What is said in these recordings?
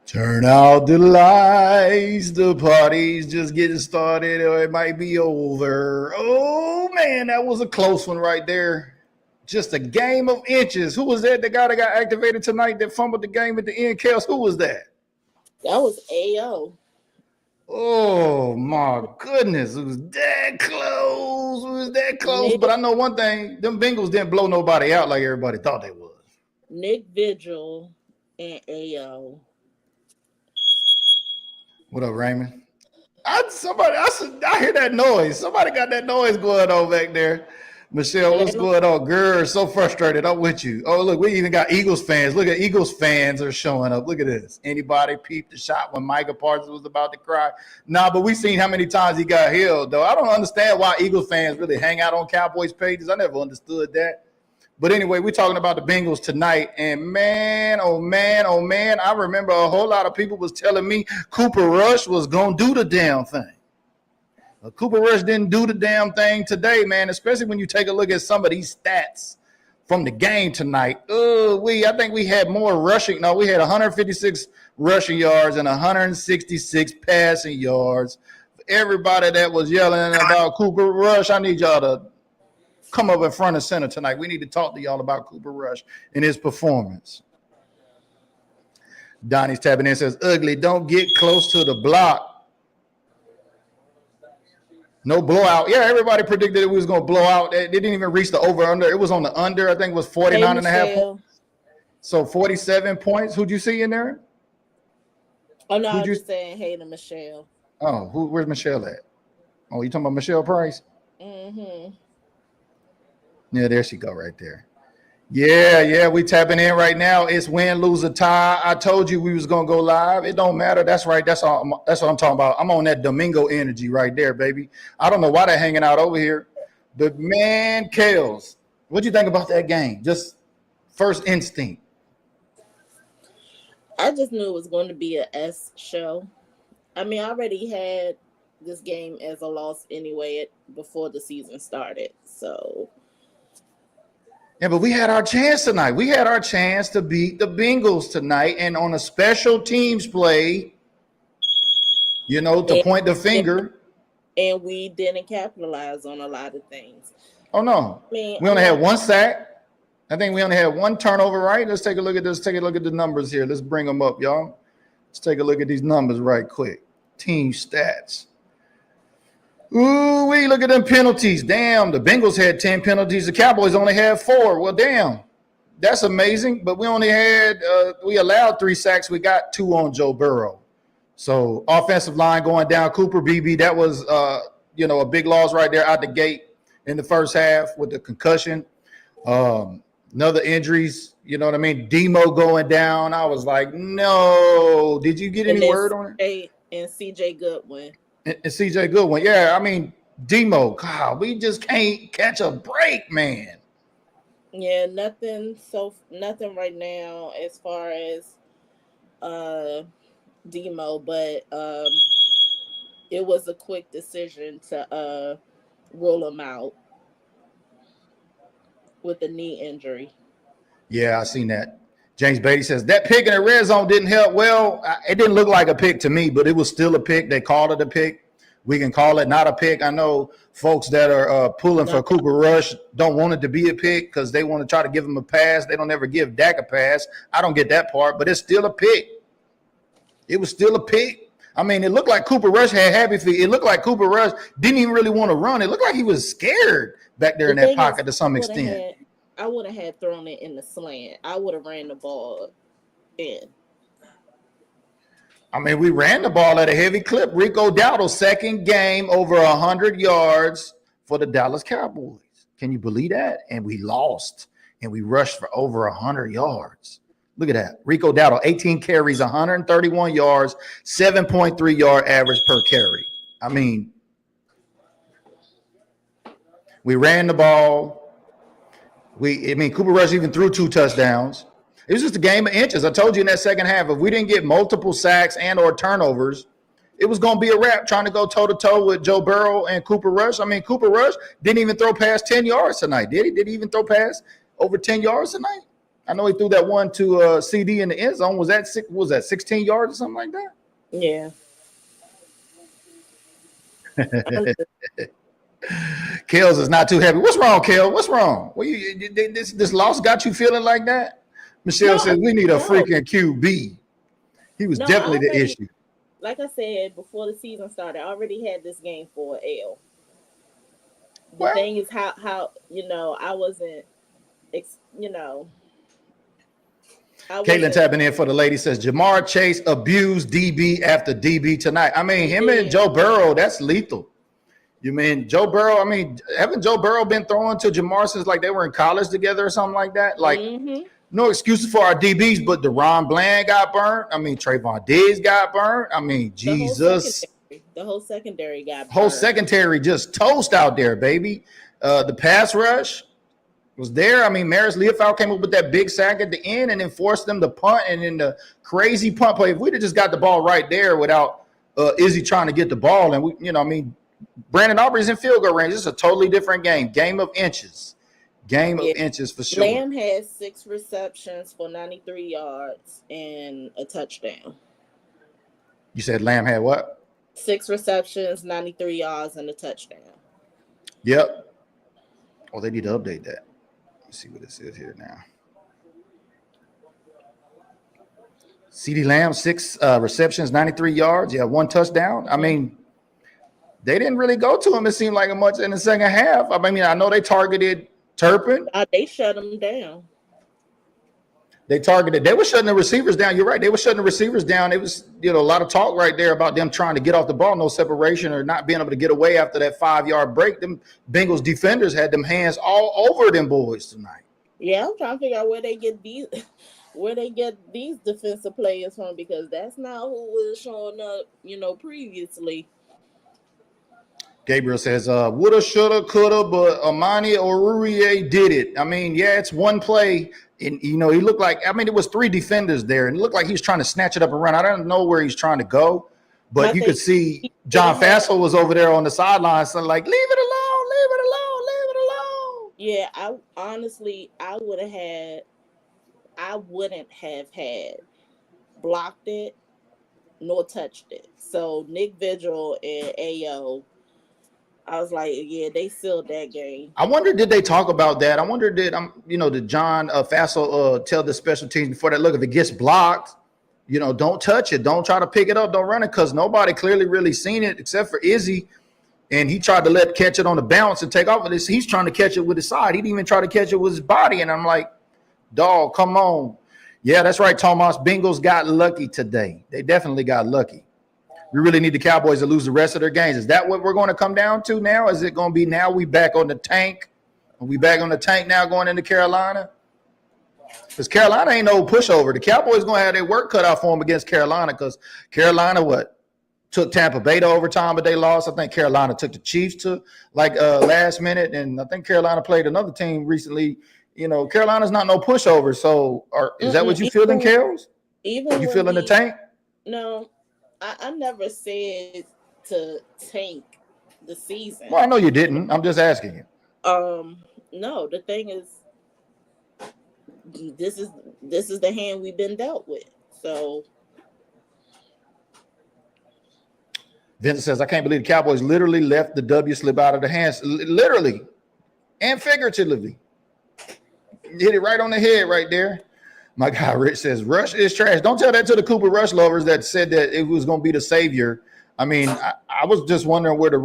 Turn out the lights, the party's just getting started, or it might be over. Oh man, that was a close one right there. Just a game of inches. Who was that? The guy that got activated tonight that fumbled the game at the end, KELZ? Who was that? That was AO. Oh my goodness, it was that close. It was that close. Nick, But I know one thing: them Bengals didn't blow nobody out like everybody thought they was. Nick Vigil and AO. What up, Raymond? I hear that noise. Somebody got that noise going on back there. Michelle, It what's ain't no going on? Girl, so frustrated. I'm with you. Oh, look, we even got Eagles fans. Look at Eagles fans are showing up. Look at this. Anybody peeped the shot when Micah Parsons was about to cry? Nah, but we seen how many times he got healed, though. I don't understand why Eagles fans really hang out on Cowboys pages. I never understood that. But anyway, we're talking about the Bengals tonight, and man, oh man, oh man, I remember a whole lot of people was telling me Cooper Rush was gonna do the damn thing. Cooper Rush didn't do the damn thing today, man. Especially when you take a look at some of these stats from the game tonight. I think we had more rushing. No, we had 156 rushing yards and 166 passing yards. Everybody that was yelling about Cooper Rush, I need y'all to come up in front and center tonight. We need to talk to y'all about Cooper Rush and his performance. Donnie's tapping in, says, ugly, don't get close to the block. No blowout. Yeah, everybody predicted it was going to blow out. They didn't even reach the over-under. It was on the under. I think it was 49 and a half points. So 47 points. Who'd you see in there? Oh, no, I was just saying hey to Michelle. Oh, where's Michelle at? Oh, you talking about Michelle Price? Mm-hmm. Yeah, there she go right there. Yeah, we tapping in right now. It's win, lose, or tie. I told you we was gonna go live. It don't matter. That's right. That's all. That's what I'm talking about. I'm on that Domingo energy right there, baby. I don't know why they're hanging out over here. But man, KELZ, what'd you think about that game? Just first instinct. I just knew it was going to be a S show. I mean, I already had this game as a loss anyway before the season started. So. Yeah, but we had our chance tonight. We had our chance to beat the Bengals tonight, and on a special teams play, to point the finger. And we didn't capitalize on a lot of things. Oh, no. We only had one sack. I think we only had one turnover, right? Let's take a look at this. Take a look at the numbers here. Let's bring them up, y'all. Let's take a look at these numbers right quick. Team stats. Ooh, look at them penalties. Damn, the Bengals had 10 penalties. The Cowboys only had 4. Well, damn, that's amazing. But we only had, we allowed 3 sacks. We got 2 on Joe Burrow. So offensive line going down. Cooper BB, that was, a big loss right there out the gate in the first half with the concussion. Another injuries, you know what I mean? Demo going down. I was like, no. Did you get any word on it? And CJ Goodwin. And CJ Goodwin. Yeah, I mean, Demo, God, we just can't catch a break, man. Yeah, nothing right now as far as Demo, but it was a quick decision to rule him out with a knee injury. Yeah, I seen that. James Beatty says that pick in the red zone didn't help. Well, it didn't look like a pick to me, but it was still a pick. They called it a pick. We can call it not a pick. I know folks that are pulling for Cooper Rush don't want it to be a pick because they want to try to give him a pass. They don't ever give Dak a pass. I don't get that part, but it's still a pick. It was still a pick. I mean, it looked like Cooper Rush had happy feet. It looked like Cooper Rush didn't even really want to run. It looked like he was scared back there in that pocket to some extent. I would have had thrown it in the slant. I would have ran the ball in. I mean, we ran the ball at a heavy clip. Rico Dowdle's second game over 100 yards for the Dallas Cowboys. Can you believe that? And we lost, and we rushed for over 100 yards. Look at that. Rico Dowdle, 18 carries, 131 yards, 7.3 yard average per carry. I mean, we ran the ball. Cooper Rush even threw 2 touchdowns. It was just a game of inches. I told you in that second half, if we didn't get multiple sacks and or turnovers, it was going to be a wrap trying to go toe-to-toe with Joe Burrow and Cooper Rush. I mean, Cooper Rush didn't even throw past 10 yards tonight, did he? Did he even throw past over 10 yards tonight? I know he threw that one to CD in the end zone. Was that 16 yards or something like that? Yeah. KELZ is not too happy. What's wrong, KELZ? What's wrong? Well, this loss got you feeling like that? Michelle says we need a freaking QB. He was definitely the issue. Like I said, before the season started, I already had this game for L. The thing is how I wasn't, Caitlin tapping in for the lady says Jamar Chase abused DB after DB tonight. I mean, him and Joe Burrow, that's lethal. You mean Joe Burrow? I mean, haven't Joe Burrow been throwing to Jamar since like they were in college together or something like that? Like, no excuses for our DBs, but DeRon Bland got burnt. I mean, Trayvon Diggs got burnt. I mean, Jesus. The whole secondary got burnt. Whole secondary just toast out there, baby. The pass rush was there. I mean, Maris Leofow came up with that big sack at the end and then forced them to punt, and then the crazy punt play. If we'd have just got the ball right there without Izzy trying to get the ball, and Brandon Aubrey's in field goal range. This is a totally different game. Game of inches for sure. Lamb had 6 receptions for 93 yards and a touchdown. You said Lamb had what? 6 receptions, 93 yards, and a touchdown. Yep. Oh, they need to update that. Let's see what it says here now. CeeDee Lamb, 6 receptions, 93 yards. Yeah, 1 touchdown. I mean, they didn't really go to him, it seemed like, much in the second half. I mean, I know they targeted Turpin. They shut him down. They were shutting the receivers down. You're right. They were shutting the receivers down. It was, a lot of talk right there about them trying to get off the ball, no separation, or not being able to get away after that 5-yard break. Them Bengals defenders had them hands all over them boys tonight. Yeah, I'm trying to figure out where they get these defensive players from, because that's not who was showing up, previously. Gabriel says, woulda, shoulda, coulda, but Amani Oruye did it. I mean, yeah, it's one play. And, he looked like, it was 3 defenders there, and it looked like he was trying to snatch it up and run. I don't know where he's trying to go, but you could see John Fassel was over there on the sideline, so like, leave it alone, leave it alone, leave it alone. Yeah, I wouldn't have had blocked it nor touched it. So Nick Vigil and AO, I was like, yeah, they sealed that game. I wonder, did they talk about that? I wonder, did John Fassel tell the special teams before that, look, if it gets blocked, don't touch it. Don't try to pick it up. Don't run it, because nobody clearly really seen it except for Izzy. And he tried to catch it on the bounce and take off with this. He's trying to catch it with his side. He didn't even try to catch it with his body. And I'm like, dog, come on. Yeah, that's right, Thomas. Bengals got lucky today. They definitely got lucky. We really need the Cowboys to lose the rest of their games. Is that what we're going to come down to now? Is it going to be now we back on the tank? Are we back on the tank now going into Carolina? Because Carolina ain't no pushover. The Cowboys going to have their work cut out for them against Carolina, because Carolina, took Tampa Bay to overtime, but they lost. I think Carolina took the Chiefs to last minute, and I think Carolina played another team recently. Carolina's not no pushover. So is that what you feel in KELZ? Even you feel in the tank? No. I never said to tank the season. Well, I know you didn't. I'm just asking you. No, the thing is, this is the hand we've been dealt with. So Vincent says, I can't believe the Cowboys literally let the W slip out of their hands, literally and figuratively. Hit it right on the head right there. My guy Rich says Rush is trash. Don't tell that to the Cooper Rush lovers that said that it was going to be the savior. I mean, I was just wondering where the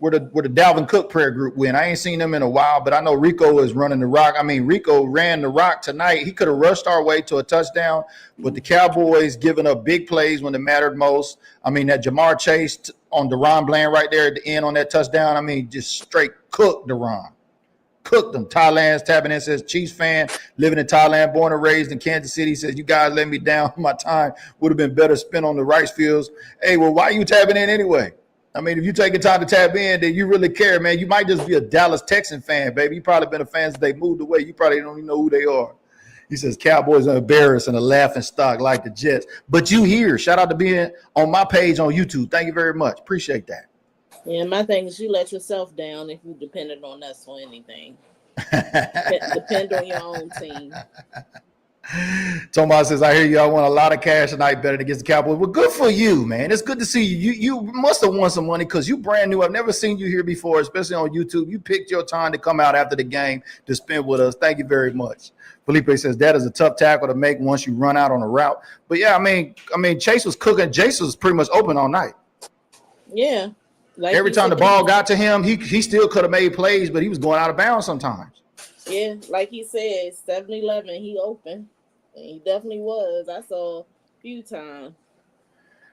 Dalvin Cook prayer group went. I ain't seen them in a while, but I know Rico is running the rock. I mean, Rico ran the rock tonight. He could have rushed our way to a touchdown, but the Cowboys giving up big plays when it mattered most. I mean, that Jamar Chase on DeRon Bland right there at the end on that touchdown. I mean, just straight cooked DeRon. Cooked them. Thailand's tapping in, says Chiefs fan, living in Thailand, born and raised in Kansas City, says you guys let me down. My time would have been better spent on the rice fields. Hey, well, why are you tapping in anyway? I mean, if you're taking time to tap in, then you really care, man. You might just be a Dallas Texan fan, baby. You probably been a fan since they moved away. You probably don't even know who they are. He says Cowboys are embarrassed and a laughing stock like the Jets. But you here. Shout out to being on my page on YouTube. Thank you very much. Appreciate that. Yeah, my thing is you let yourself down if you depended on us for anything. Depend on your own team. Tomas says, I hear you. I won a lot of cash tonight betting against the Cowboys. Well, good for you, man. It's good to see you. You must have won some money because you brand new. I've never seen you here before, especially on YouTube. You picked your time to come out after the game to spend with us. Thank you very much. Felipe says that is a tough tackle to make once you run out on a route. But yeah, I mean, Chase was cooking. Chase was pretty much open all night. Yeah. Like every time the ball got to him, he still could have made plays, but he was going out of bounds sometimes. Yeah, like he said, 7-11, he open. And he definitely was. I saw a few times.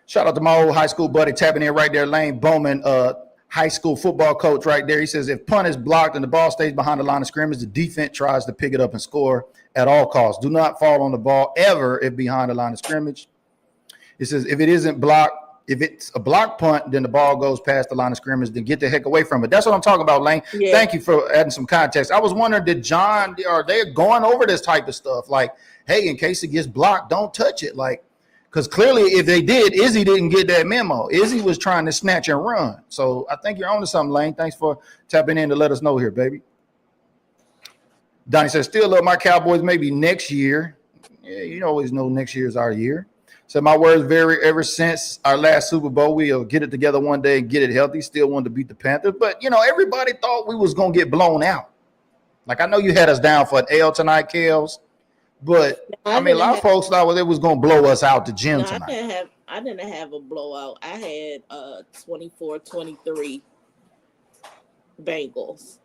Shout out to my old high school buddy tapping in right there, Lane Bowman, high school football coach right there. He says if punt is blocked and the ball stays behind the line of scrimmage, the defense tries to pick it up and score at all costs. Do not fall on the ball ever if behind the line of scrimmage. It says if it isn't blocked, if it's a block punt, then the ball goes past the line of scrimmage, then get the heck away from it. That's what I'm talking about, Lane. Yeah. Thank you for adding some context. I was wondering, are they going over this type of stuff? Like, hey, in case it gets blocked, don't touch it. Like, because clearly if they did, Izzy didn't get that memo. Izzy was trying to snatch and run. So I think you're on to something, Lane. Thanks for tapping in to let us know here, baby. Donnie says, still love my Cowboys maybe next year. Yeah, you always know next year is our year. So my words vary ever since our last Super Bowl. We'll get it together one day and get it healthy. Still wanted to beat the Panthers. But, everybody thought we was going to get blown out. Like, I know you had us down for an L tonight, KELZ. But, a lot of folks thought it was going to blow us out the gym tonight. I didn't have a blowout. I had 24-23 Bengals.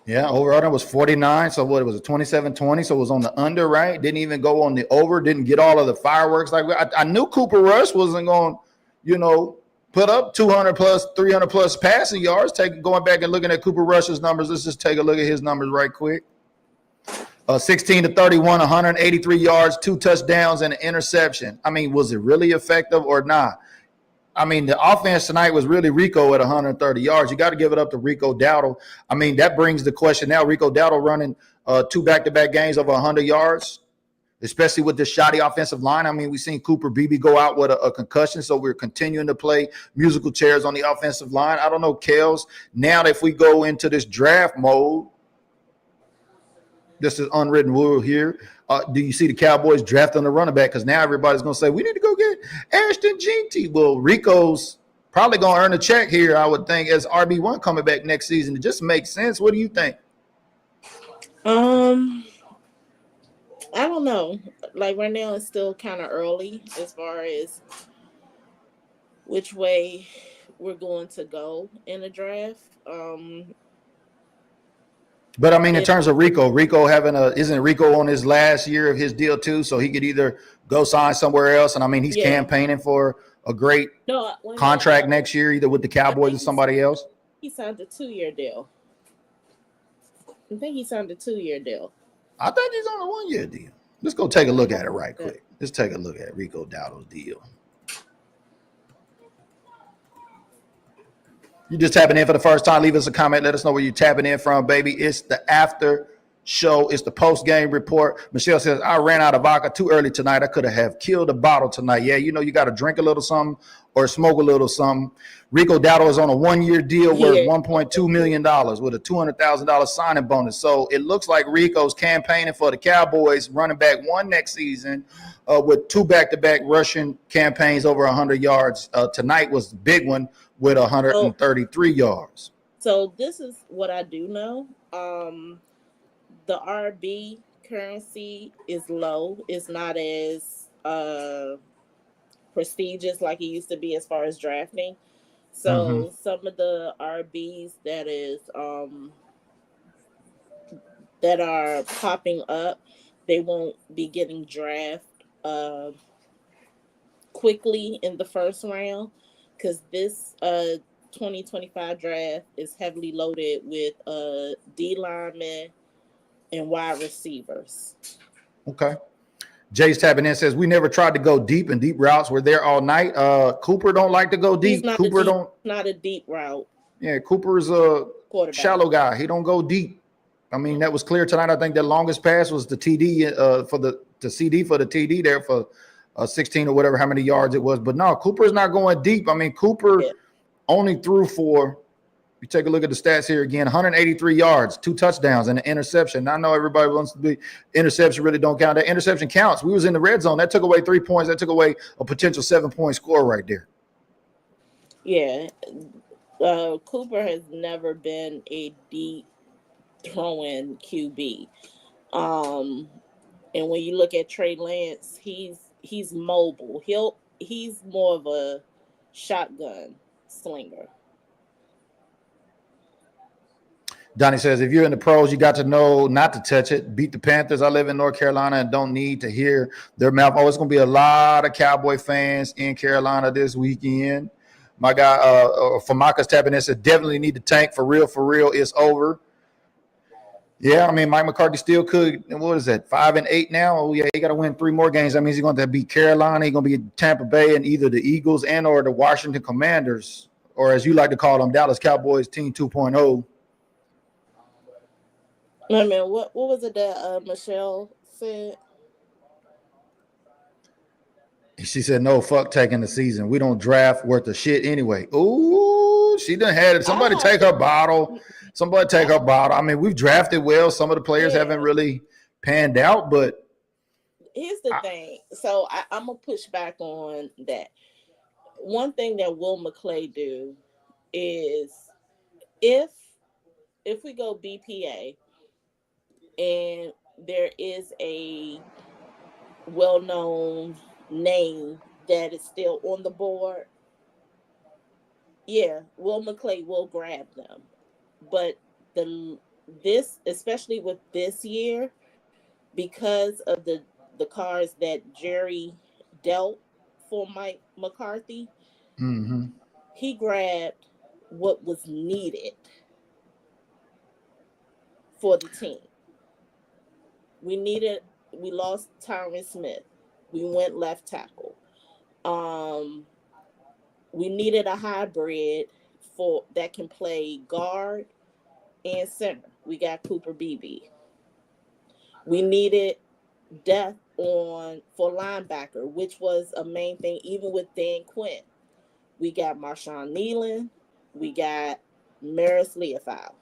Yeah, over-under was 49. So what, it was a 27-20. So it was on the under, right? Didn't even go on the over. Didn't get all of the fireworks. Like I knew Cooper Rush wasn't going, put up 200 plus, 300 plus passing yards. Going back and looking at Cooper Rush's numbers. Let's just take a look at his numbers right quick. 16-31, 183 yards, 2 touchdowns, and an interception. Was it really effective or not? The offense tonight was really Rico at 130 yards. You got to give it up to Rico Dowdle. That brings the question now. Rico Dowdle running 2 back-to-back games over 100 yards, especially with the shoddy offensive line. We've seen Cooper Beebe go out with a concussion, so we're continuing to play musical chairs on the offensive line. I don't know, KELZ. Now, if we go into this draft mode, this is unwritten rule here. Do you see the Cowboys drafting a running back? Because now everybody's going to say, we need to go get Ashton Jeanty. Well, Rico's probably going to earn a check here, I would think, as RB1 coming back next season. It just makes sense. What do you think? I don't know. Like right now, it's still kind of early as far as which way we're going to go in the draft. But in terms of Rico isn't Rico on his last year of his deal too? So he could either go sign somewhere else. And he's campaigning for a great contract next year, either with the Cowboys or somebody else. He signed a 2-year deal. I think he signed a 2-year deal. I think he's on a 1-year deal. Let's go take a look at it right quick. Let's take a look at Rico Dowdle's deal. You just tapping in for the first time, leave us a comment. Let us know where you're tapping in from, baby. It's the after show. It's the post-game report. Michelle says, I ran out of vodka too early tonight. I could have killed a bottle tonight. Yeah, you got to drink a little something or smoke a little something. Rico Dowdle is on a 1-year deal worth $1.2 million with a $200,000 signing bonus. So it looks like Rico's campaigning for the Cowboys running back 1 next season with 2 back-to-back rushing campaigns over 100 yards. Tonight was the big one with 133 yards. So this is what I do know. The RB currency is low. It's not as prestigious like it used to be as far as drafting. So some of the RBs that are popping up, they won't be getting drafted quickly in the first round, because this 2025 draft is heavily loaded with D linemen and wide receivers. Okay. Jay's tapping in, says we never tried to go deep, and deep routes were there all night. Cooper don't like to go deep. Not a deep route. Yeah, Cooper's a shallow guy. He don't go deep. That was clear tonight. I think the longest pass was the TD for the CD for the TD there for 16 or whatever, how many yards it was. But no, Cooper's not going deep. Cooper only threw for You take a look at the stats here again, 183 yards, 2 touchdowns, and an interception. I know everybody wants to be interception really don't count. That interception counts. We was in the red zone. That took away 3 points. That took away a potential 7-point score right there. Yeah. Cooper has never been a deep throwing QB. And when you look at Trey Lance, he's mobile. He's more of a shotgun slinger. Donnie says, if you're in the pros, you got to know not to touch it. Beat the Panthers. I live in North Carolina and don't need to hear their mouth. Oh, it's going to be a lot of Cowboy fans in Carolina this weekend. My guy, Famaka's tapping in, said, definitely need to tank. For real, it's over. Yeah, I mean, Mike McCarthy still could. What is that, 5-8 now? Oh, yeah, he got to win 3 more games. That means he's going to beat Carolina. He's going to be Tampa Bay and either the Eagles and or the Washington Commanders, or as you like to call them, Dallas Cowboys Team 2.0. I mean, what was it that Michelle said? She said, no, fuck taking the season. We don't draft worth of shit anyway. Ooh, she done had it. Somebody take her bottle. Somebody take her bottle. I mean, we've drafted well. Some of the players haven't really panned out, but. Here's the thing. So I'm going to push back on that. One thing that Will McClay do is if we go BPA, and there is a well-known name that is still on the board, yeah, Will McClay will grab them. But this, especially with this year, because of the cards that Jerry dealt for Mike McCarthy, he grabbed what was needed for the team. We lost Tyron Smith. We went left tackle. We needed a hybrid that can play guard and center. We got Cooper Beebe. We needed depth for linebacker, which was a main thing, even with Dan Quinn. We got Marshawn Nealon. We got Maris Leofau.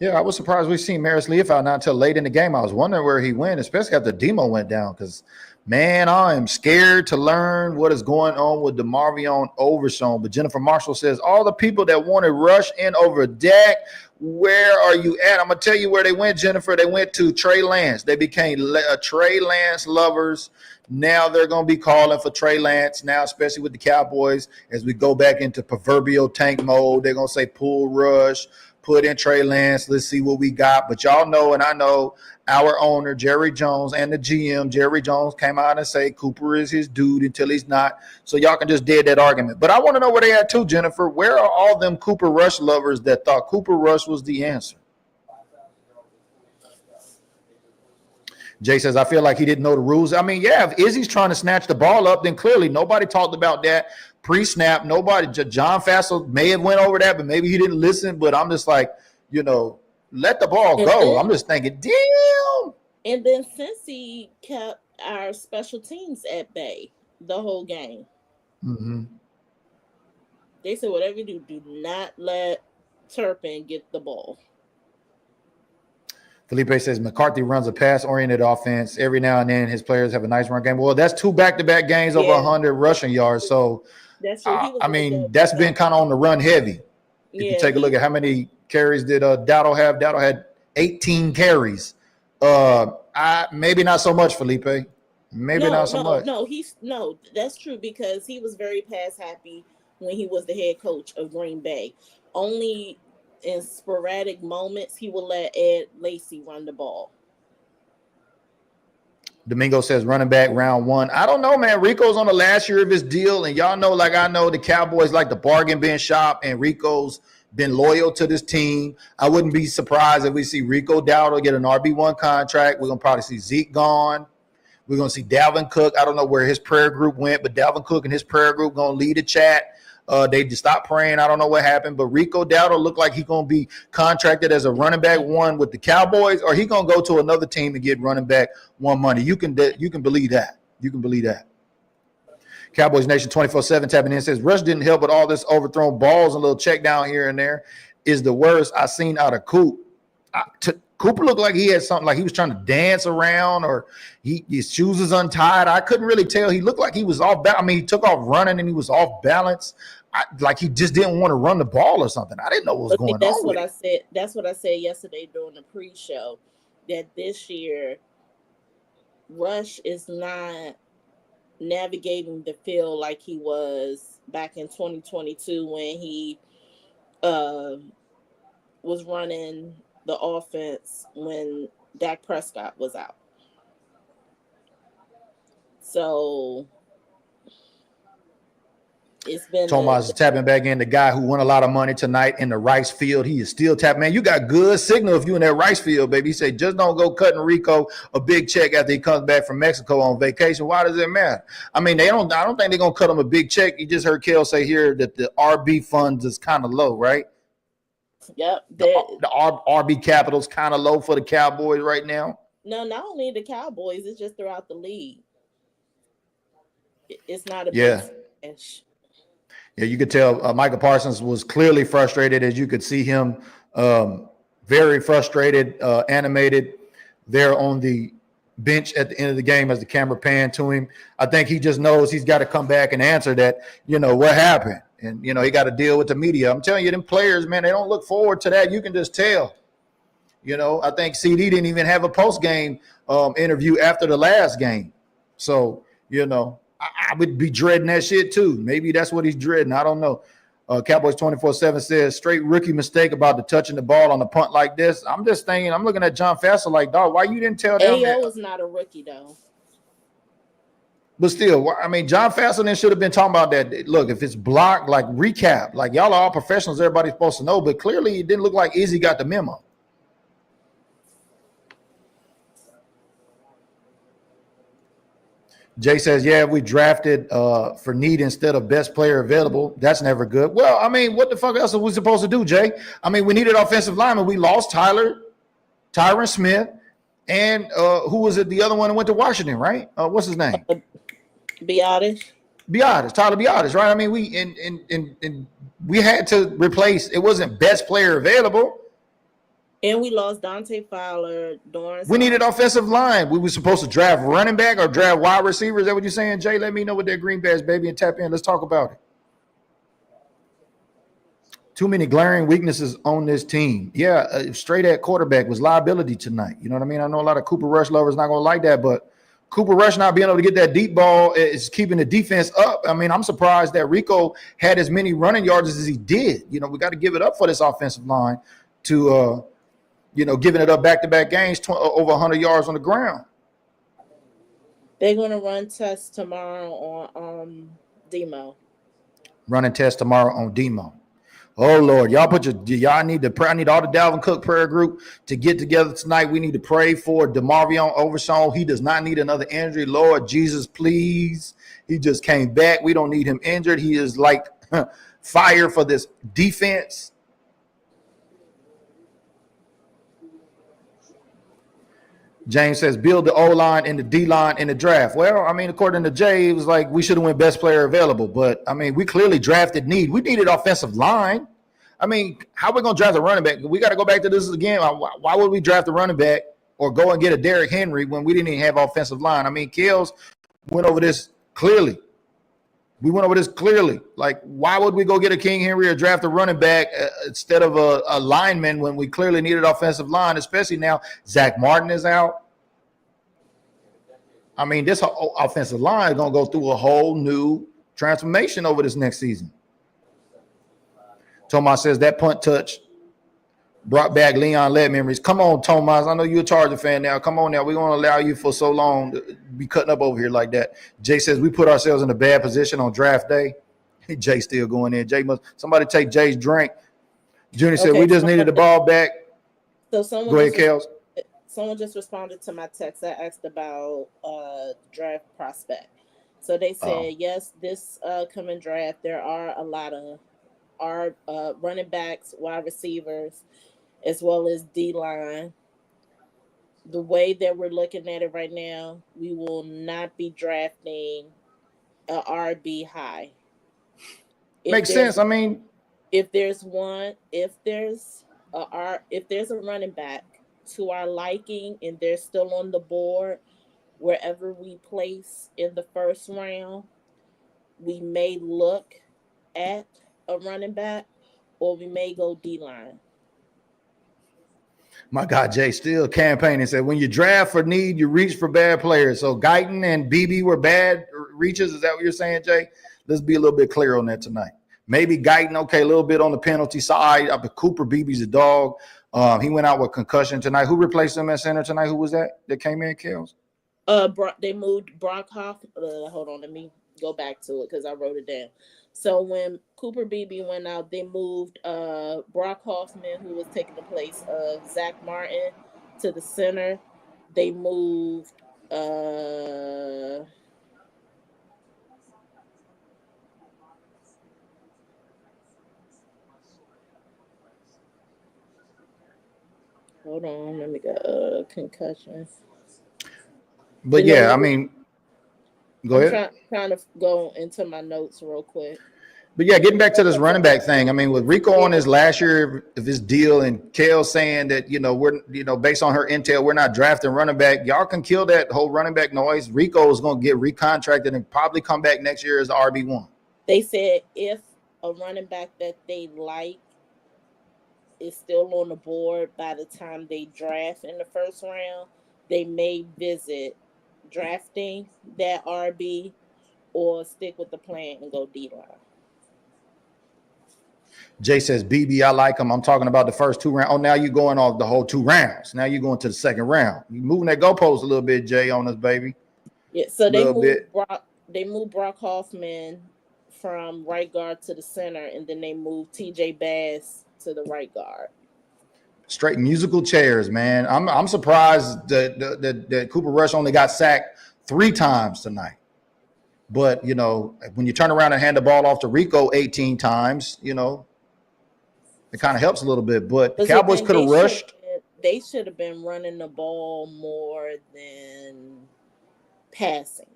Yeah, I was surprised we seen Maris Leofau not until late in the game. I was wondering where he went, especially after Demo went down, because, man, I am scared to learn what is going on with DeMarvion Overshown. But Jennifer Marshall says, all the people that wanted Rush in over Dak, where are you at? I'm going to tell you where they went, Jennifer. They went to Trey Lance. They became Trey Lance lovers. Now they're going to be calling for Trey Lance now, especially with the Cowboys, as we go back into proverbial tank mode. They're going to say pull Rush, put in Trey Lance. Let's see what we got. But y'all know, and I know, our owner, Jerry Jones, and the GM, Jerry Jones, came out and say Cooper is his dude until he's not. So y'all can just dead that argument. But I want to know where they at too, Jennifer. Where are all them Cooper Rush lovers that thought Cooper Rush was the answer? Jay says, I feel like he didn't know the rules. I mean, yeah, if Izzy's trying to snatch the ball up, then clearly nobody talked about that pre-snap. Nobody, John Fassel may have went over that, but maybe he didn't listen. But I'm just like, let the ball go. I'm just thinking, damn. And then Cincy kept our special teams at bay the whole game. Mm-hmm. They said, whatever you do not let Turpin get the ball. Felipe says McCarthy runs a pass-oriented offense. Every now and then his players have a nice run game. Well, that's 2 back-to-back games over 100 rushing yards. So, that's true. That's been kind of on the run heavy. If you take a look at how many carries did Dowdle have, Dowdle had 18 carries. Maybe not so much, Felipe. Not so much. No, that's true because he was very pass-happy when he was the head coach of Green Bay. Only in sporadic moments, he will let Ed Lacy run the ball. Domingo says running back round 1. I don't know, man. Rico's on the last year of his deal, and y'all know, like I know, the Cowboys like the bargain bin shop, and Rico's been loyal to this team. I wouldn't be surprised if we see Rico Dowdle get an RB1 contract. We're going to probably see Zeke gone. We're going to see Dalvin Cook. I don't know where his prayer group went, but Dalvin Cook and his prayer group going to lead the chat. They just stopped praying. I don't know what happened, but Rico Dowdle looked like he's going to be contracted as a running back 1 with the Cowboys, or he going to go to another team and get running back 1 money. You can believe that. You can believe that. Cowboys Nation 24/7 tapping in says Rush didn't help with all this overthrown balls and a little check down here and there. is the worst I've seen out of Coop. Cooper looked like he had something, like he was trying to dance around, or his shoes is untied. I couldn't really tell. He looked like he was off balance. I mean, he took off running and he was off balance. Like he just didn't want to run the ball or something. I didn't know what was going That's on. What I said. That's what I said yesterday during the pre-show, that this year Rush is not navigating the field like he was back in 2022 when he was running the offense when Dak Prescott was out. So it's been Tomas is tapping back in. The guy who won a lot of money tonight in the rice field, he is still tapping. Man, you got good signal if you in that rice field, baby. He said, just don't go cutting Rico a big check after he comes back from Mexico on vacation. Why does it matter? I mean, I don't think they're gonna cut him a big check. You just heard KELZ say here that the RB funds is kind of low, right? Yep. The RB capital's kind of low for the Cowboys right now. No, not only the Cowboys, it's just throughout the league. It's not a big splash. Yeah, you could tell Micah Parsons was clearly frustrated, as you could see him very frustrated, animated there on the bench at the end of the game as the camera panned to him. I think he just knows he's got to come back and answer that, what happened. And, he got to deal with the media. I'm telling you, them players, man, they don't look forward to that. You can just tell. I think CD didn't even have a post-game interview after the last game. So, I would be dreading that shit too. Maybe that's what he's dreading. I don't know. Cowboys 24/7 says straight rookie mistake about the touching the ball on the punt like this. I'm just thinking, I'm looking at John Fassel like, dog, why you didn't tell them? AO is not a rookie though. But still, I mean, John Fassel then should have been talking about that. Look, if it's blocked, like recap, like y'all are all professionals, everybody's supposed to know. But clearly, it didn't look like Izzy got the memo. Jay says, yeah, we drafted for need instead of best player available. That's never good. Well, I mean, what the fuck else are we supposed to do, Jay? I mean, we needed offensive linemen. We lost Tyron Smith, and who was it? The other one that went to Washington, right? What's his name? Tyler Biadasz, right? I mean, we had to replace. It wasn't best player available. And we lost Dante Fowler. We needed offensive line. We were supposed to draft running back or draft wide receiver. Is that what you're saying, Jay? Let me know what that green badge, baby, and tap in. Let's talk about it. Too many glaring weaknesses on this team. Yeah, straight at quarterback was liability tonight. You know what I mean? I know a lot of Cooper Rush lovers not going to like that, but Cooper Rush not being able to get that deep ball is keeping the defense up. I mean, I'm surprised that Rico had as many running yards as he did. We got to give it up for this offensive line to giving it up back-to-back games, over 100 yards on the ground. They're going to run tests tomorrow on Demo. Running test tomorrow on Demo. Oh, Lord. Y'all need to pray. I need all the Dalvin Cook prayer group to get together tonight. We need to pray for DeMarvion Overshawn. He does not need another injury. Lord Jesus, please. He just came back. We don't need him injured. He is like fire for this defense. James says, build the O-line and the D-line in the draft. Well, I mean, according to Jay, it was like we should have went best player available. But, I mean, we clearly drafted need. We needed offensive line. I mean, how are we going to draft a running back? We got to go back to this again. Why would we draft a running back or go and get a Derrick Henry when we didn't even have offensive line? I mean, KELZ went over this clearly. Like, why would we go get a King Henry or draft a running back instead of a lineman when we clearly needed offensive line, especially now Zach Martin is out? I mean, this offensive line is going to go through a whole new transformation over this next season. Tomas says that punt touch brought back Leon Lett memories. Come on, Tomas. I know you're a Charger fan now. Come on now. We're going to allow you for so long to be cutting up over here like that. Jay says we put ourselves in a bad position on draft day. Jay still going in. Somebody take Jay's drink. Junior said we just needed the ball back. So someone go ahead, KELZ. Someone just responded to my text. I asked about draft prospect. So they said, yes, this coming draft, there are a lot of our running backs, wide receivers, as well as D-line. The way that we're looking at it right now, we will not be drafting a RB high. Makes sense. I mean, If there's one, if there's a running back to our liking and they're still on the board, wherever we place in the first round, we may look at a running back, or we may go D line. My God, Jay still campaigning. Said when you draft for need, you reach for bad players. So Guyton and BB were bad reaches. Is that what you're saying, Jay? Let's be a little bit clear on that tonight. Maybe Guyton, okay, a little bit on the penalty side. Cooper Beebe's a dog. He went out with concussion tonight. Who replaced him at center tonight? Who was that came in, KELZ? They moved Brock Hoff. Hold on, let me go back to it because I wrote it down. So when Cooper Beebe went out, they moved Brock Hoffman, who was taking the place of Zach Martin, to the center. They moved hold on, let me go concussion. But yeah, I mean, go ahead. Trying to go into my notes real quick. But yeah, getting back to this running back thing, I mean, with Rico on his last year of his deal and KELZ saying that, we're, based on her intel, we're not drafting running back. Y'all can kill that whole running back noise. Rico is going to get recontracted and probably come back next year as RB1. They said if a running back that they like is still on the board by the time they draft in the first round, they may visit drafting that RB or stick with the plan and go D-line. Jay says, BB, I like him. I'm talking about the first 2 rounds. Oh, now you're going off the whole 2 rounds. Now you're going to the second round. You're moving that goalpost a little bit, Jay, on us, baby. Yeah, so they moved Brock Hoffman from right guard to the center, and then they moved TJ Bass to the right guard. Straight musical chairs, man. I'm surprised that Cooper Rush only got sacked 3 times tonight. But, when you turn around and hand the ball off to Rico 18 times, it kind of helps a little bit. But the Cowboys could have rushed. They should have been running the ball more than passing,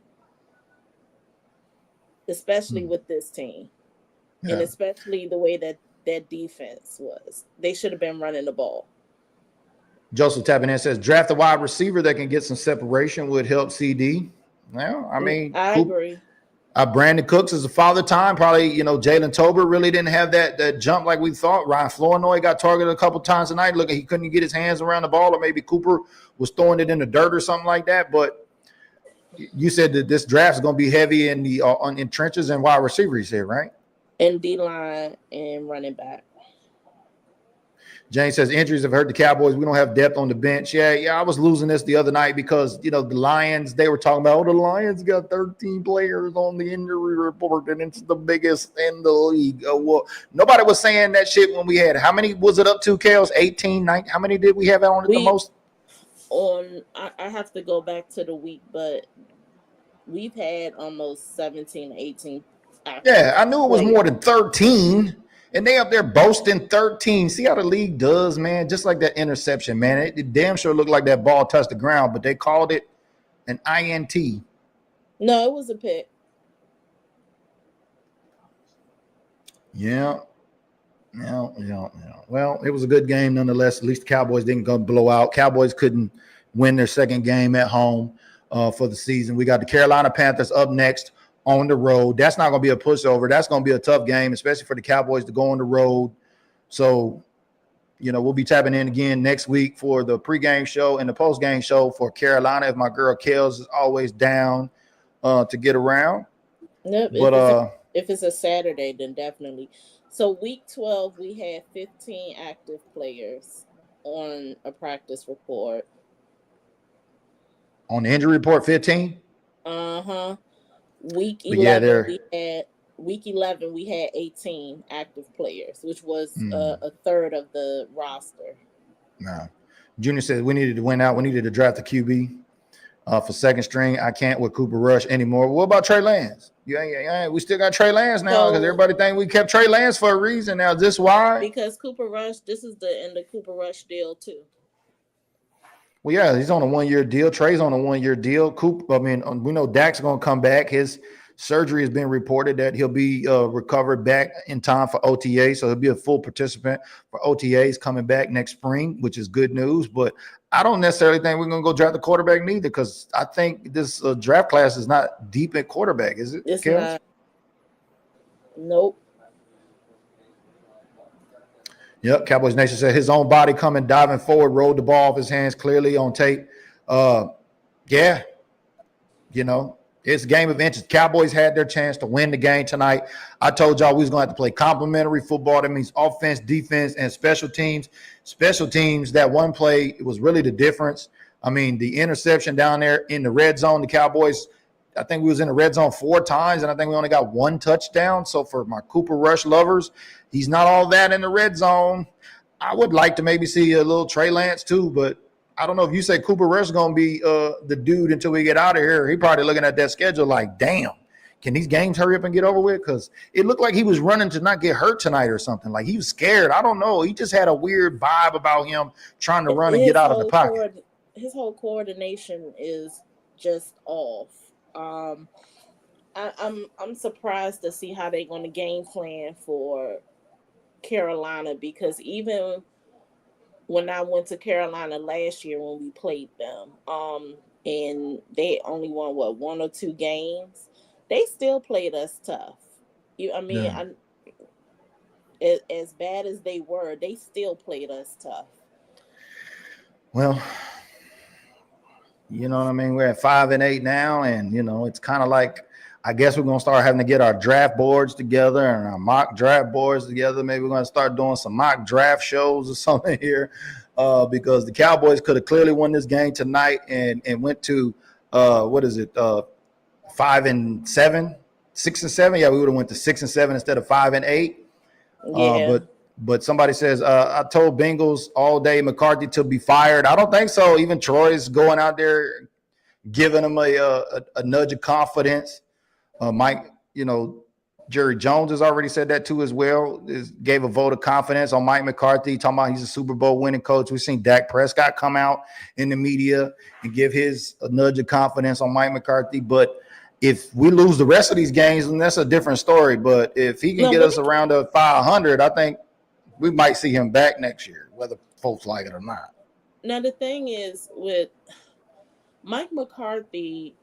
especially with this team. Yeah. And especially the way that defense was. They should have been running the ball. Joseph tapping in says, draft a wide receiver that can get some separation would help CD. Well, I mean, I agree. Brandon Cooks is a father time. Probably, Jalen Tolbert really didn't have that jump like we thought. Ryan Flournoy got targeted a couple times tonight. Look, he couldn't get his hands around the ball, or maybe Cooper was throwing it in the dirt or something like that. But you said that this draft is going to be heavy in the in trenches and wide receivers here, right? And D-line and running back. James says injuries have hurt the Cowboys. We don't have depth on the bench. Yeah. I was losing this the other night because, the Lions, they were talking about, the Lions got 13 players on the injury report, and it's the biggest in the league. Well, nobody was saying that shit when we had. How many was it up to, KELZ? 18, 19? How many did we have on it the most? I have to go back to the week, but we've had almost 17, 18. Yeah, I knew it was more than 13. And they up there boasting 13. See how the league does, man? Just like that interception, man. It damn sure looked like that ball touched the ground, but they called it an INT. No, it was a pick. Yeah. Well, it was a good game nonetheless. At least the Cowboys didn't go blow out. Cowboys couldn't win their second game at home for the season. We got the Carolina Panthers up next on the road. That's not going to be a pushover. That's going to be a tough game, especially for the Cowboys to go on the road. So, we'll be tapping in again next week for the pregame show and the postgame show for Carolina. If my girl KELZ is always down to get around. Nope, but if it's a Saturday, then definitely. So week 12, we had 15 active players on a practice report. On the injury report, 15? Uh-huh. Week 11, we had 18 active players, which was a third of the roster. No. Junior says we needed to win out. We needed to draft a QB for second string. I can't with Cooper Rush anymore. What about Trey Lance? Yeah. We still got Trey Lance now because everybody think we kept Trey Lance for a reason. Now, is this why? Because Cooper Rush, this is the end of Cooper Rush deal too. Well, yeah, he's on a 1-year deal. Trey's on a 1-year deal. We know Dak's going to come back. His Surgery has been reported that he'll be recovered back in time for OTA, so he'll be a full participant for OTAs coming back next spring, which is good news. But I don't necessarily think we're going to go draft the quarterback neither, because I think this draft class is not deep at quarterback, is it? It's KELZ? not. Nope. Yep. Cowboys Nation said his own body coming, diving forward, rolled the ball off his hands clearly on tape. Yeah, you know, it's a game of inches. Cowboys had their chance to win the game tonight. I told y'all we was going to have to play complementary football. That means offense, defense, and special teams. Special teams, that one play, it was really the difference. I mean, the interception down there in the red zone, the Cowboys, I think we was in the red zone 4 times, and I think we only got 1 touchdown. So for my Cooper Rush lovers, he's not all that in the red zone. I would like to maybe see a little Trey Lance too, but I don't know if you say Cooper Rush is going to be the dude until we get out of here. He probably looking at that schedule like, damn, can these games hurry up and get over with? Because it looked like he was running to not get hurt tonight or something. Like he was scared. I don't know. He just had a weird vibe about him trying to run and get out of the pocket. His whole coordination is just off. I'm surprised to see how they're going to game plan for Carolina, because even when I went to Carolina last year when we played them, and they only won 1 or 2 games, they still played us tough. As bad as they were, they still played us tough. Well, you know what I mean? We're at 5-8 now, and you know it's kind of like, I guess we're gonna start having to get our draft boards together and our mock draft boards together. Maybe we're gonna start doing some mock draft shows or something here, because the Cowboys could have clearly won this game tonight and went to 5-7, 6-7. Yeah, we would have went to 6-7 instead of 5-8. Yeah. But somebody says, I told Bengals all day McCarthy to be fired. I don't think so. Even Troy's going out there giving him a nudge of confidence. Mike, Jerry Jones has already said that too as well. Gave a vote of confidence on Mike McCarthy, talking about he's a Super Bowl winning coach. We've seen Dak Prescott come out in the media and give his nudge of confidence on Mike McCarthy. But if we lose the rest of these games, then that's a different story. But if he can get us around 500, I think we might see him back next year, whether folks like it or not. Now, the thing is with Mike McCarthy,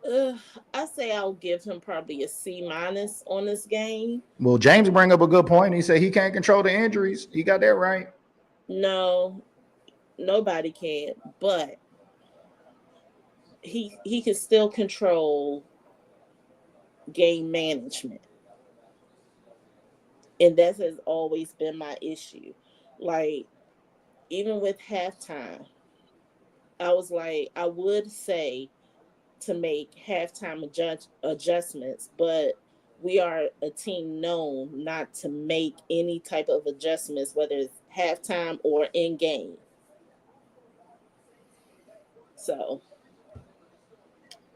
I say I'll give him probably a C- on this game. Well, James bring up a good point. He said he can't control the injuries. He got that right. No, nobody can, but he can still control game management. And that has always been my issue. Like, even with halftime, I was like, I would say to make halftime adjustments, but we are a team known not to make any type of adjustments, whether it's halftime or in game. So,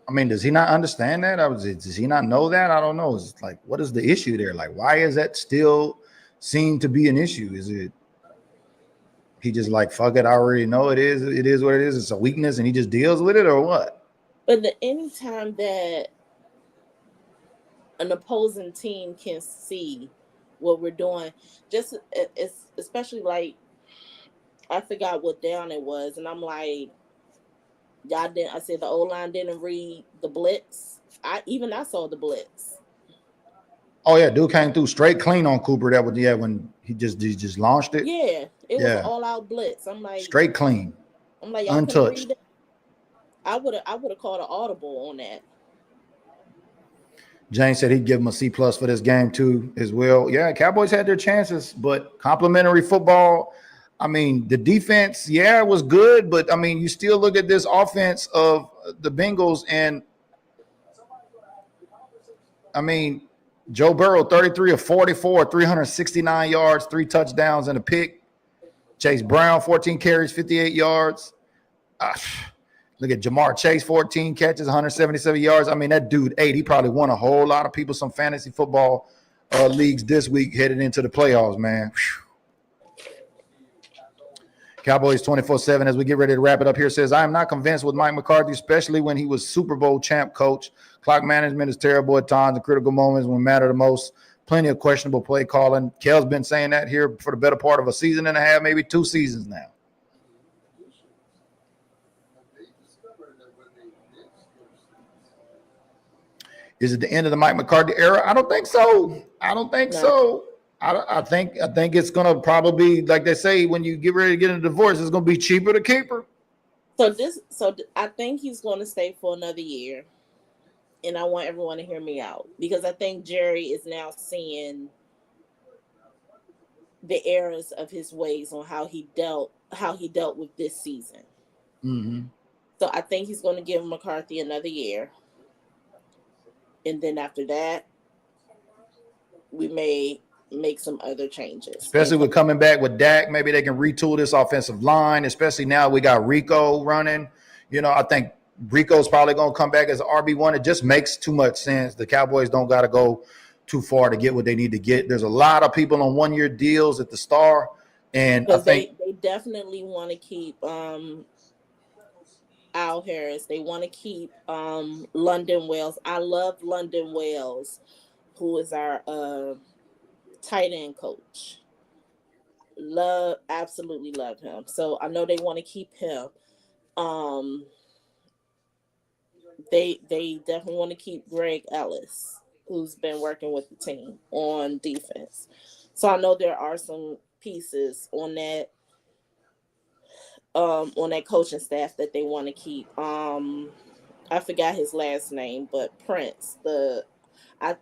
I mean, does he not understand that? Does he not know that? I don't know. It's like, what is the issue there? Like, why is that still seem to be an issue? Is it he just like, fuck it, I already know it is what it is. It's a weakness and he just deals with it, or what? But anytime that an opposing team can see what we're doing, just especially like, I forgot what down it was, and I'm like, y'all didn't. I said the O-line didn't read the blitz. I saw the blitz. Oh yeah, dude came through straight clean on Cooper. That was when he just launched it. Yeah, it was an all-out blitz. I'm like, straight clean. I'm like, y'all untouched. Read it? I would have called an audible on that. James said he'd give him a C+ for this game too as well. Yeah, Cowboys had their chances, but complimentary football. I mean, the defense, yeah, it was good, but I mean, you still look at this offense of the Bengals, and I mean, Joe Burrow, 33 of 44, 369 yards, 3 touchdowns and a pick. Chase Brown, 14 carries, 58 yards. Look at Jamar Chase, 14 catches, 177 yards. I mean, that dude ate. He probably won a whole lot of people some fantasy football leagues this week headed into the playoffs, man. Whew. Cowboys 24/7, as we get ready to wrap it up here, says, I am not convinced with Mike McCarthy, especially when he was Super Bowl champ coach. Clock management is terrible at times and critical moments when matter the most. Plenty of questionable play calling. KELZ been saying that here for the better part of a season and a half, maybe 2 seasons now. Is it the end of the Mike McCarthy era? I don't think so. I think it's gonna probably be like they say when you get ready to get a divorce, it's gonna be cheaper to keep her. So I think he's going to stay for another year, and I want everyone to hear me out because I think Jerry is now seeing the errors of his ways on how he dealt with this season. Mm-hmm. So I think he's going to give McCarthy another year, and then after that, we may make some other changes. Especially with coming back with Dak, maybe they can retool this offensive line, especially now we got Rico running. I think Rico's probably going to come back as an RB1. It just makes too much sense. The Cowboys don't got to go too far to get what they need to get. There's a lot of people on one-year deals at the Star, and I think they definitely want to keep Al Harris. They want to keep London Wells. I love London Wells, who is our tight end coach. Absolutely love him. So I know they want to keep him. They definitely want to keep Greg Ellis, who's been working with the team on defense. So I know there are some pieces on that coaching staff that they want to keep. I forgot his last name, but Prince, I'm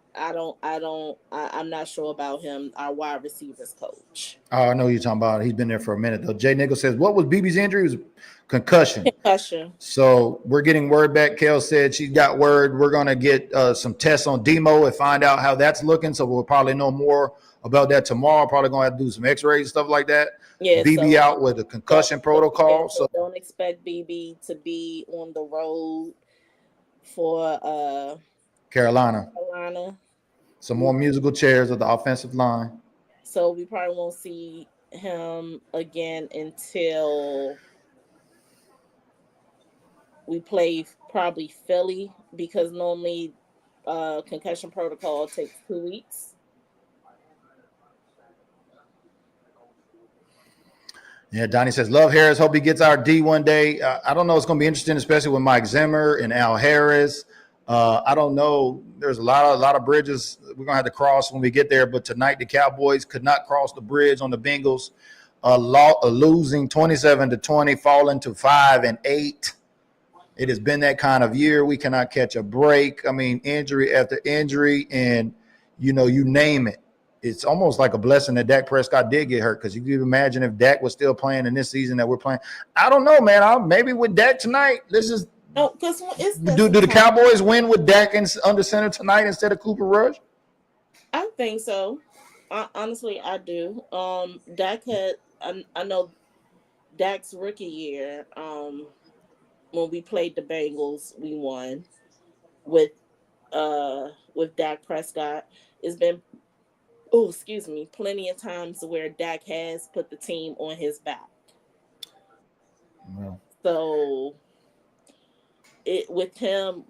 not sure about him, our wide receivers coach. Oh, I know who you're talking about. He's been there for a minute though. Jay Nichols says, what was BB's injury? It was concussion. So we're getting word back. KELZ said she got word. We're going to get some tests on Demo and find out how that's looking. So we'll probably know more about that tomorrow. Probably going to have to do some x-rays and stuff like that. Yeah, BB out with a concussion protocol. So don't expect BB to be on the road for Carolina. Some more musical chairs of the offensive line. So we probably won't see him again until we play probably Philly, because normally concussion protocol takes 2 weeks. Yeah, Donnie says, love Harris. Hope he gets our D one day. I don't know. It's going to be interesting, especially with Mike Zimmer and Al Harris. I don't know. There's a lot of bridges we're going to have to cross when we get there. But tonight, the Cowboys could not cross the bridge on the Bengals, losing 27-20, falling to 5-8. It has been that kind of year. We cannot catch a break. I mean, injury after injury, and, you name it. It's almost like a blessing that Dak Prescott did get hurt, because you can imagine if Dak was still playing in this season that we're playing. I don't know, man. Maybe with Dak tonight, this is – do the Cowboys win with Dak under center tonight instead of Cooper Rush? I think so. Honestly, I do. Dak had – I know Dak's rookie year, when we played the Bengals, we won with Dak Prescott. It's been – plenty of times where Dak has put the team on his back. Well, so with him,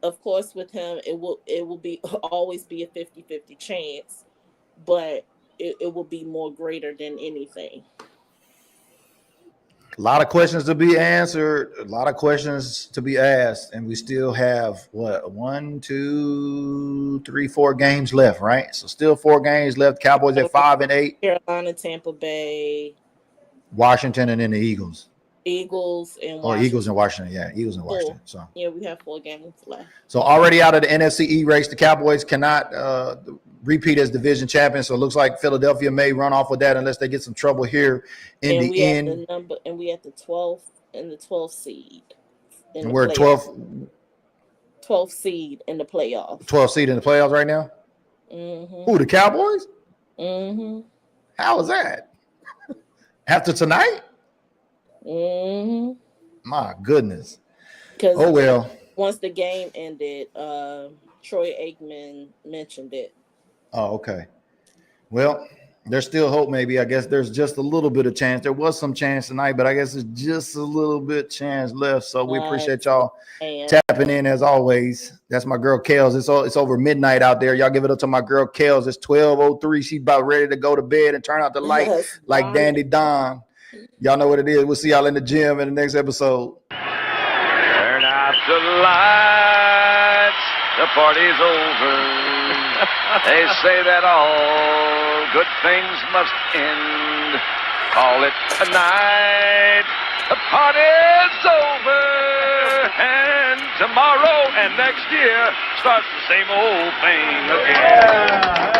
it will be always be a 50-50 chance, but it will be more greater than anything. A lot of questions to be answered, a lot of questions to be asked, and we still have 1, 2, 3, 4 games left, right? So still 4 games left. Cowboys at 5-8. Carolina, Tampa Bay, Washington, and then the Eagles. Eagles and Washington. Yeah, Eagles and Washington. So yeah, we have 4 games left. So already out of the NFC East race, the Cowboys cannot repeat as division champions. So it looks like Philadelphia may run off with that unless they get some trouble here in the end. And we at the 12th seed. And we're 12th seed in the playoffs. 12th seed in the playoffs right now? Mm-hmm. Who, the Cowboys? Mm-hmm. How is that? After tonight? Mm-hmm. My goodness. Oh, well. Once the game ended, Troy Aikman mentioned it. Oh, okay. Well, There's still hope, maybe. I guess there's just a little bit of chance. There was some chance tonight, but I guess there's just a little bit chance left. So we appreciate y'all tapping in as always. That's my girl KELZ. It's over midnight out there. Y'all give it up to my girl KELZ. It's 12:03. She's about ready to go to bed and turn out the light like Dandy Don. Y'all know what it is. We'll see y'all in the gym in the next episode. Turn out the lights. The party's over. They say that all good things must end. Call it a night. The party's over. And tomorrow and next year starts the same old thing again.